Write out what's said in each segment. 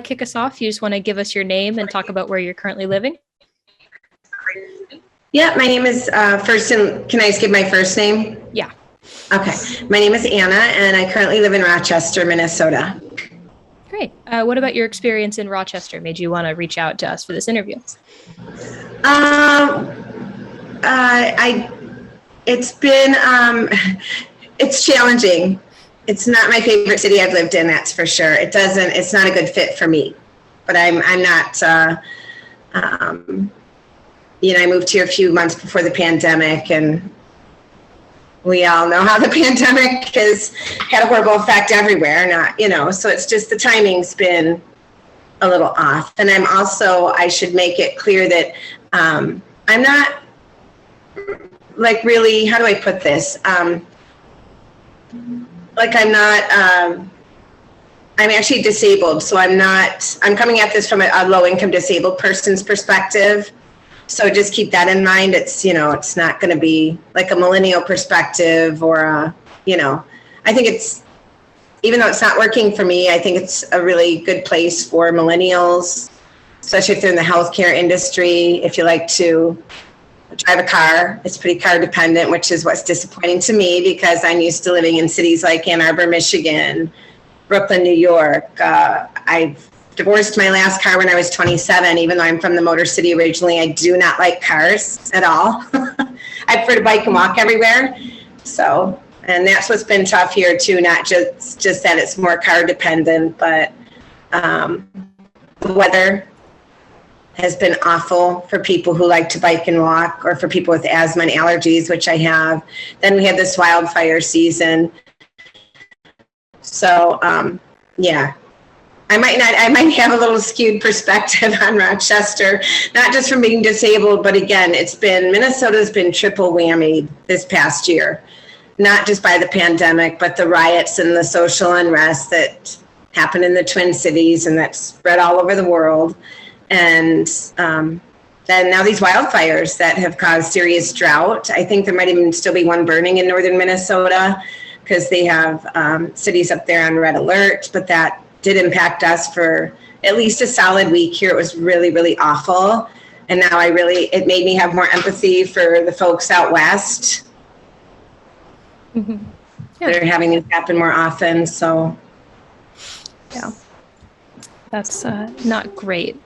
kick us off, you just want to give us your name and talk about where you're currently living? Yeah, my name is can I just give my first name? Yeah. Okay. My name is Anna, and I currently live in Rochester, Minnesota. Great. What about your experience in Rochester made you want to reach out to us for this interview? It's challenging. It's not my favorite city I've lived in, that's for sure. It's not a good fit for me, but I'm not, I moved here a few months before the pandemic, and we all know how the pandemic has had a horrible effect everywhere, so it's just the timing's been a little off. And I should make it clear that I'm not really, how do I put this? I'm actually disabled, so I'm coming at this from a low-income disabled person's perspective. So just keep that in mind. It's not going to be like a millennial perspective or I think even though it's not working for me, I think it's a really good place for millennials, especially if they're in the healthcare industry. If you like to drive a car, it's pretty car dependent, which is what's disappointing to me because I'm used to living in cities like Ann Arbor, Michigan, Brooklyn, New York. I've divorced my last car when I was 27, even though I'm from the Motor City originally. I do not like cars at all. I prefer to bike and walk everywhere. So, and that's what's been tough here too, not just that it's more car dependent, but the weather has been awful for people who like to bike and walk, or for people with asthma and allergies, which I have. Then we had this wildfire season. So, yeah. I might have a little skewed perspective on Rochester, not just from being disabled, but again, Minnesota's been triple whammied this past year, not just by the pandemic, but the riots and the social unrest that happened in the Twin Cities and that spread all over the world. And then now these wildfires that have caused serious drought. I think there might even still be one burning in northern Minnesota because they have cities up there on red alert, but that did impact us for at least a solid week here. It was really, really awful. And now it made me have more empathy for the folks out west. Mm-hmm. Yeah. That are having this happen more often. So, yeah, that's not great.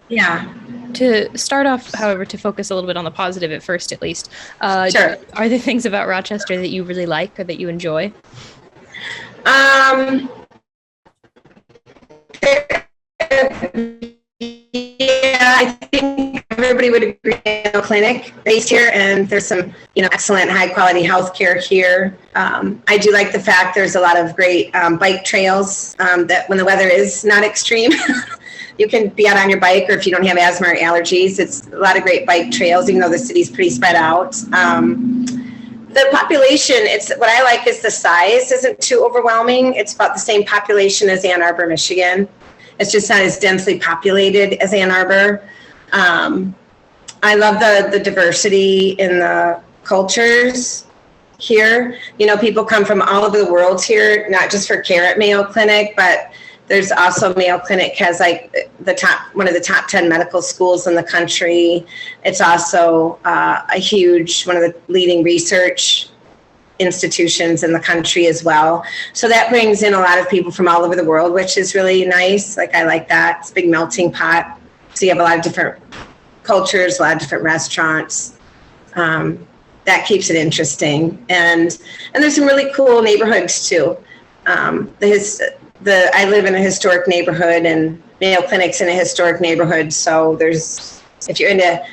Yeah. To start off, however, to focus a little bit on the positive at first, at least. Sure. Are there things about Rochester that you really like or that you enjoy? Yeah, I think everybody would agree. Clinic based here, and there's some, excellent high quality healthcare here. I do like the fact there's a lot of great bike trails that when the weather is not extreme, you can be out on your bike, or if you don't have asthma or allergies, it's a lot of great bike trails, even though the city's pretty spread out. The population, what I like is the size isn't too overwhelming. It's about the same population as Ann Arbor, Michigan. It's just not as densely populated as Ann Arbor. I love the diversity in the cultures here. People come from all over the world here, not just for care at Mayo Clinic, but there's also Mayo Clinic has one of the top 10 medical schools in the country. It's also one of the leading research institutions in the country as well. So that brings in a lot of people from all over the world, which is really nice. I like that. It's a big melting pot. So you have a lot of different cultures, a lot of different restaurants. That keeps it interesting. And there's some really cool neighborhoods too. I live in a historic neighborhood, and Mayo Clinic's in a historic neighborhood. So if you're into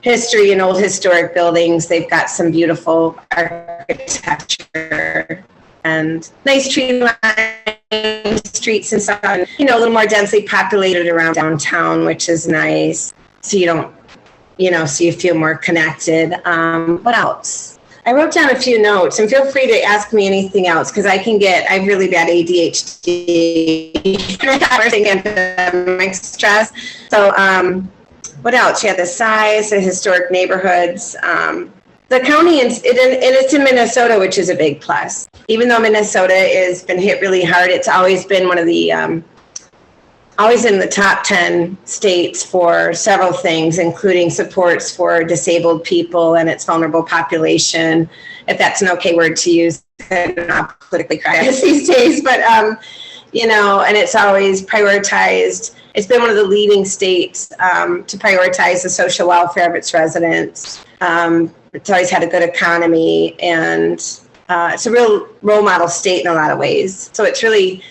history and old historic buildings, they've got some beautiful architecture and nice tree lined streets and stuff. A little more densely populated around downtown, which is nice. So you don't, so you feel more connected. What else? I wrote down a few notes, and feel free to ask me anything else, because I have really bad ADHD and stress. So what else? Yeah, the size, the historic neighborhoods, the county, and it's in Minnesota, which is a big plus. Even though Minnesota has been hit really hard, it's always been one of the always in the top 10 states for several things, including supports for disabled people and its vulnerable population, if that's an okay word to use. I'm not politically correct these days, but, and it's always prioritized. It's been one of the leading states to prioritize the social welfare of its residents. It's always had a good economy, and it's a real role model state in a lot of ways. So it's really,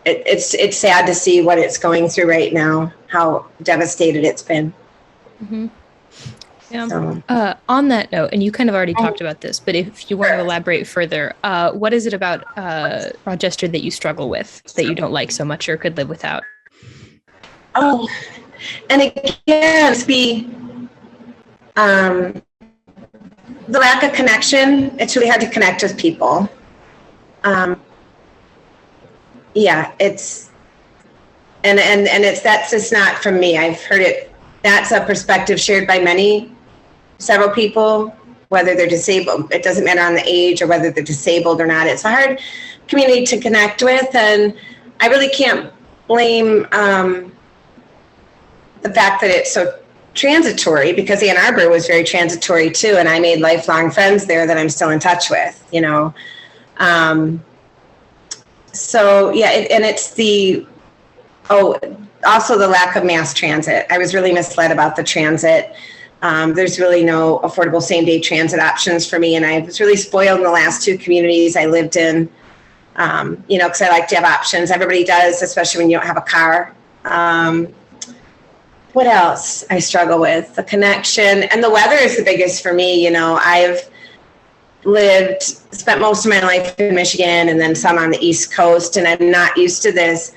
it's sad to see what it's going through right now, how devastated it's been. Mm-hmm. Yeah. So. On that note, and you kind of already talked about this, but if you want to elaborate further, what is it about Rochester that you struggle with, that you don't like so much or could live without? Oh, and again, it's the lack of connection. It's really hard to connect with people. It's that's just not from me. I've heard it. That's a perspective shared by several people, whether they're disabled. It doesn't matter on the age or whether they're disabled or not. It's a hard community to connect with, and I really can't blame the fact that it's so transitory, because Ann Arbor was very transitory too, and I made lifelong friends there that I'm still in touch with, So yeah, it's also the lack of mass transit. I was really misled about the transit. There's really no affordable same-day transit options for me, and I was really spoiled in the last two communities I lived in, because I like to have options. Everybody does, especially when you don't have a car. What else I struggle with? The connection, and the weather is the biggest for me. I've spent most of my life in Michigan and then some on the East Coast, and I'm not used to this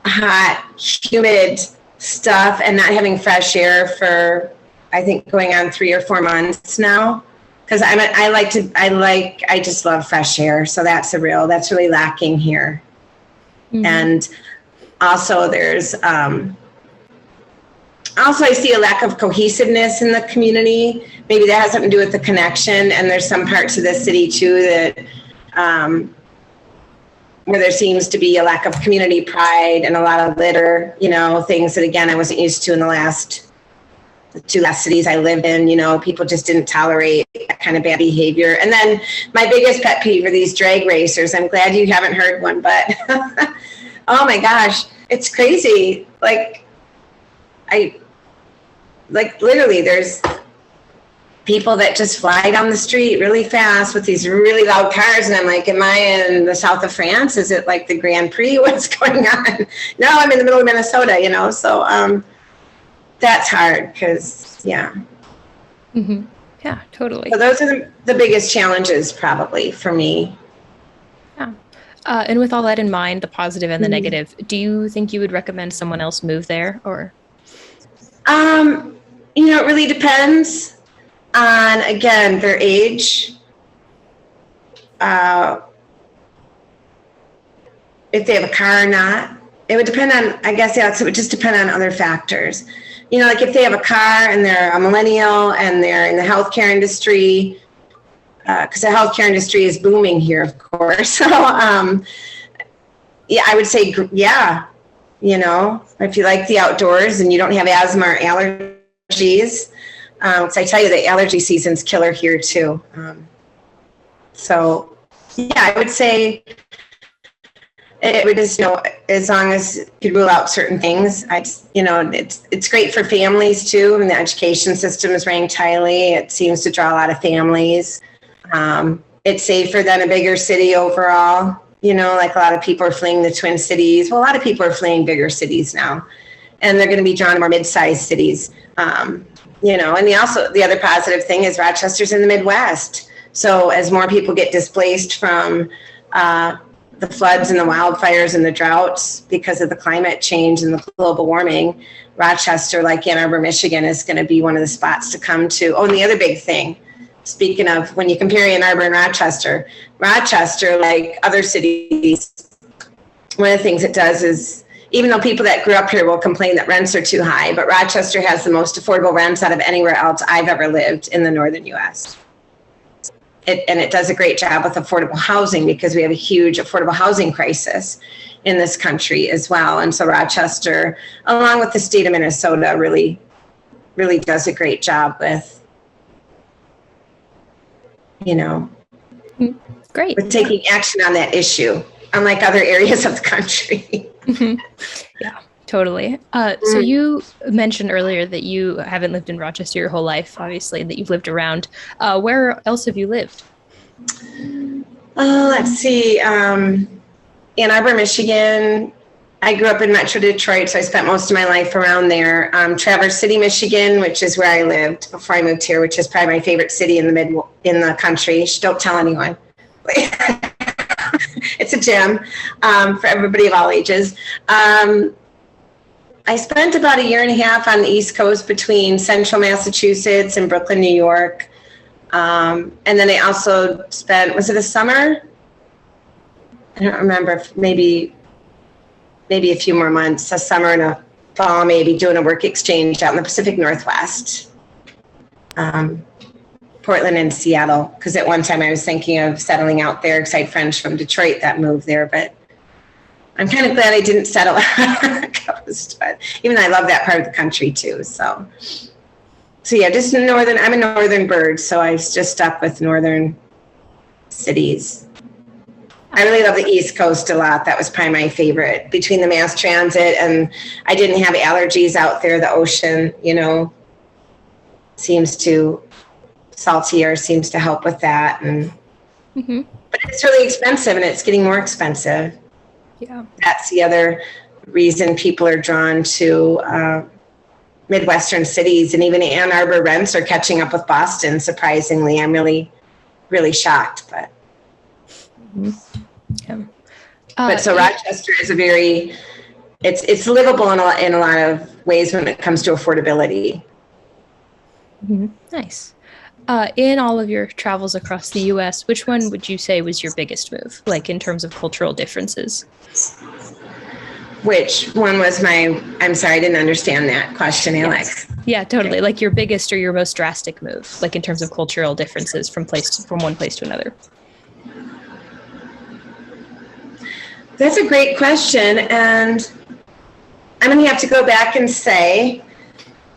hot, humid stuff and not having fresh air for, I think, going on 3 or 4 months now. Because I just love fresh air. So that's really lacking here. Mm-hmm. And also there's, I see a lack of cohesiveness in the community. Maybe that has something to do with the connection. And there's some parts of the city too that, where there seems to be a lack of community pride and a lot of litter, things that, again, I wasn't used to in the two last cities I lived in. People just didn't tolerate that kind of bad behavior. And then my biggest pet peeve are these drag racers. I'm glad you haven't heard one, but oh my gosh, it's crazy. Literally, there's people that just fly down the street really fast with these really loud cars, and I'm like, am I in the south of France? Is it like the Grand Prix? What's going on? No, I'm in the middle of Minnesota, so that's hard because, yeah. Mm-hmm. Yeah, totally. So those are the biggest challenges probably for me. Yeah. And with all that in mind, the positive and the negative, do you think you would recommend someone else move there, or? It really depends on, again, their age, if they have a car or not. It would depend on, I guess, it would just depend on other factors. If they have a car and they're a millennial and they're in the healthcare industry, because the healthcare industry is booming here, of course. So, I would say, yeah, if you like the outdoors and you don't have asthma or allergies, because I tell you, the allergy season's killer here too. So, yeah, I would say it would just, as long as you could rule out certain things, it's great for families too. And the education system is ranked highly. It seems to draw a lot of families. It's safer than a bigger city overall. Like a lot of people are fleeing the Twin Cities. Well, a lot of people are fleeing bigger cities now, and they're going to be drawn to more mid-sized cities. And the other positive thing is Rochester's in the Midwest. So as more people get displaced from the floods and the wildfires and the droughts because of the climate change and the global warming, Rochester, like Ann Arbor, Michigan, is going to be one of the spots to come to. Oh, and the other big thing, speaking of, when you compare Ann Arbor and Rochester, like other cities, one of the things it does is, even though people that grew up here will complain that rents are too high, but Rochester has the most affordable rents out of anywhere else I've ever lived in the northern U.S. it does a great job with affordable housing because we have a huge affordable housing crisis in this country as well. And so Rochester, along with the state of Minnesota, really does a great job with, Great. with taking action on that issue, unlike other areas of the country. Yeah, totally. So you mentioned earlier that you haven't lived in Rochester your whole life, obviously, that you've lived around. Where else have you lived? Let's see. Ann Arbor, Michigan. I grew up in Metro Detroit, so I spent most of my life around there. Traverse City, Michigan, which is where I lived before I moved here, which is probably my favorite city in the country. Don't tell anyone. It's a gem for everybody of all ages. I spent about 1.5 years on the East Coast between Central Massachusetts and Brooklyn, New York. And then I also spent, was it a summer? I don't remember, maybe a few more months, a summer and a fall, maybe doing a work exchange out in the Pacific Northwest, Portland and Seattle. Because at one time I was thinking of settling out there because I had friends from Detroit that moved there, but I'm kind of glad I didn't settle on the coast. But even though I love that part of the country too, so yeah, just northern. I'm a northern bird, so I just stuck with northern cities. I really love the East Coast a lot. That was probably my favorite. Between the mass transit and I didn't have allergies out there. The ocean, seems to salty air seems to help with that. And but it's really expensive, and it's getting more expensive. Yeah, that's the other reason people are drawn to Midwestern cities, and even Ann Arbor rents are catching up with Boston. Surprisingly, I'm really, really shocked, but. Yeah. But so Rochester is it's livable in a lot of ways when it comes to affordability. Nice. In all of your travels across the U.S., which one would you say was your biggest move, like in terms of cultural differences? Which one was I'm sorry, I didn't understand that question, Alex. Yes. Yeah, totally. Like your biggest or your most drastic move, like in terms of cultural differences from one place to another. That's a great question, and I'm going to have to go back and say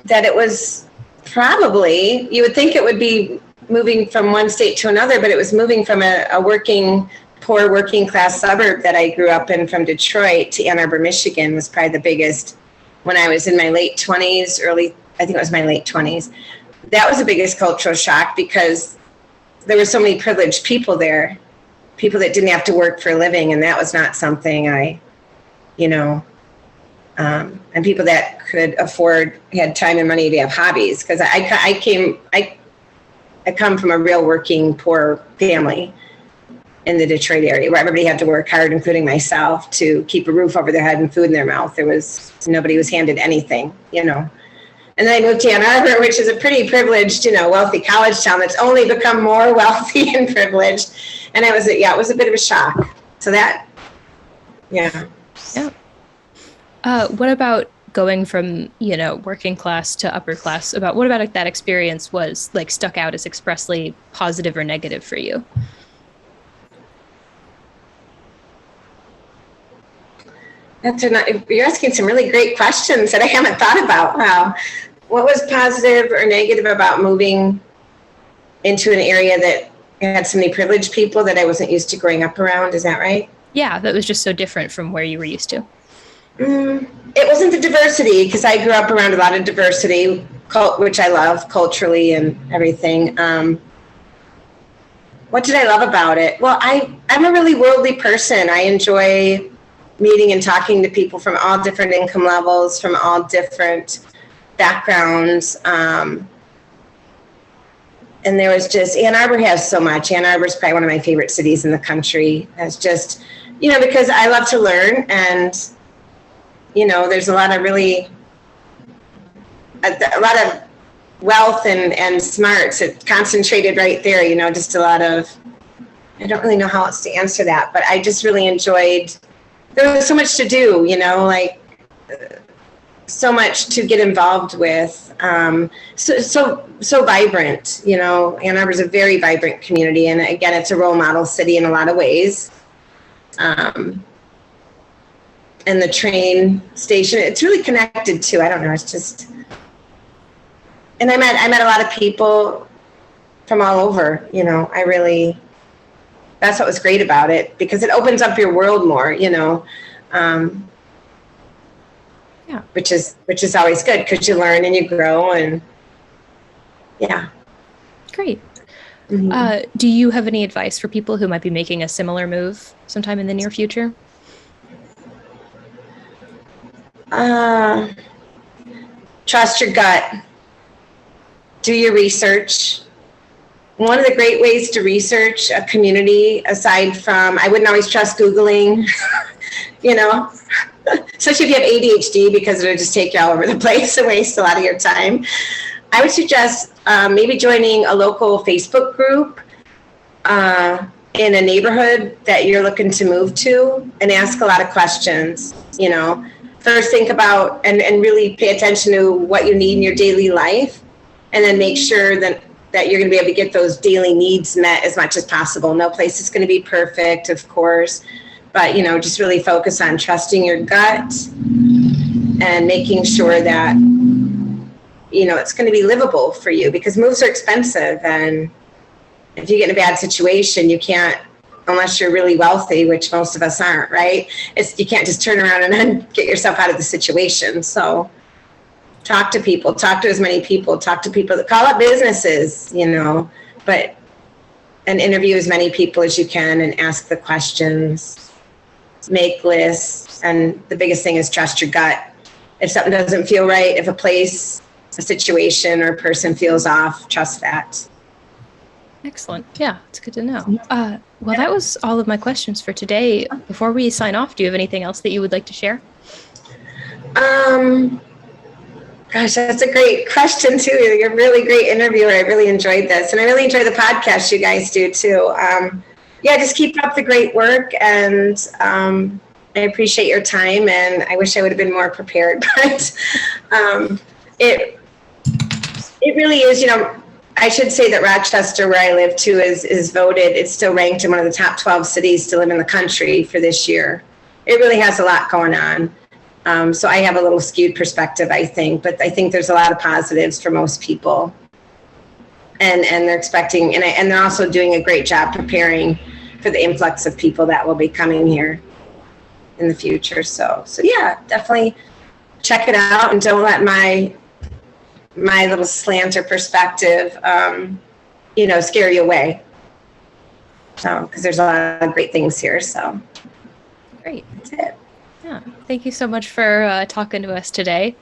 that it was probably, you would think it would be moving from one state to another, but it was moving from a poor working class suburb that I grew up in from Detroit to Ann Arbor, Michigan was probably the biggest when I was in my late 20s, I think it was my late 20s. That was the biggest cultural shock because there were so many privileged people there. People that didn't have to work for a living, and that was not something and people that could had time and money to have hobbies. Because I come from a real working poor family in the Detroit area where everybody had to work hard, including myself, to keep a roof over their head and food in their mouth. Nobody was handed anything, And then I moved to Ann Arbor, which is a pretty privileged, wealthy college town that's only become more wealthy and privileged. And it was a bit of a shock. So that, yeah. Yeah. What about going from, working class to upper class? What about that experience was like stuck out as expressly positive or negative for you? You're asking some really great questions that I haven't thought about. Wow. What was positive or negative about moving into an area that had so many privileged people that I wasn't used to growing up around? Is that right? Yeah, that was just so different from where you were used to. It wasn't the diversity, because I grew up around a lot of diversity, which I love culturally and everything. What did I love about it? Well, I'm a really worldly person. I enjoy meeting and talking to people from all different income levels, from all different backgrounds. And there was Ann Arbor has so much. Ann Arbor is probably one of my favorite cities in the country. It's just, because I love to learn, and, there's a lot of wealth and smarts. It's concentrated right there, just a lot of, I don't really know how else to answer that, but I just really enjoyed, there was so much to do, so much to get involved with. So vibrant, you know. Ann Arbor's a very vibrant community, and again, it's a role model city in a lot of ways. And the train station, it's really connected to, I don't know, it's just, and I met a lot of people from all over, you know. That's what was great about it, because it opens up your world more, you know. Yeah. Which is always good, because you learn and you grow, and yeah. Great. Do you have any advice for people who might be making a similar move sometime in the near future? Trust your gut. Do your research. One of the great ways to research a community, aside from, I wouldn't always trust Googling, you know, especially if you have ADHD, because it'll just take you all over the place and waste a lot of your time. I would suggest maybe joining a local Facebook group in a neighborhood that you're looking to move to, and ask a lot of questions. You know, first think about and really pay attention to what you need in your daily life, and then make sure that you're going to be able to get those daily needs met as much as possible. No place is going to be perfect, of course, but, you know, just really focus on trusting your gut and making sure that, you know, it's going to be livable for you, because moves are expensive. And if you get in a bad situation, you can't, unless you're really wealthy, which most of us aren't, right? You can't just turn around and then get yourself out of the situation. So talk to people, talk to as many people, talk to people that call up businesses, you know, and interview as many people as you can and ask the questions, make lists. And the biggest thing is trust your gut. If something doesn't feel right, if a place, a situation, or a person feels off, trust that. Excellent. Yeah, it's good to know. Well, that was all of my questions for today. Before we sign off, do you have anything else that you would like to share? Gosh, that's a great question too. You're a really great interviewer. I really enjoyed this, and I really enjoy the podcast you guys do too. Yeah, just keep up the great work, and I appreciate your time. And I wish I would have been more prepared, but it really is. You know, I should say that Rochester, where I live too, is voted. It's still ranked in one of the top 12 cities to live in the country for this year. It really has a lot going on. So I have a little skewed perspective, I think, but I think there's a lot of positives for most people, and they're expecting, and they're also doing a great job preparing for the influx of people that will be coming here in the future. So yeah, definitely check it out, and don't let my little slant or perspective, you know, scare you away. So, because there's a lot of great things here. So Great. that's it. Yeah. Thank you so much for talking to us today.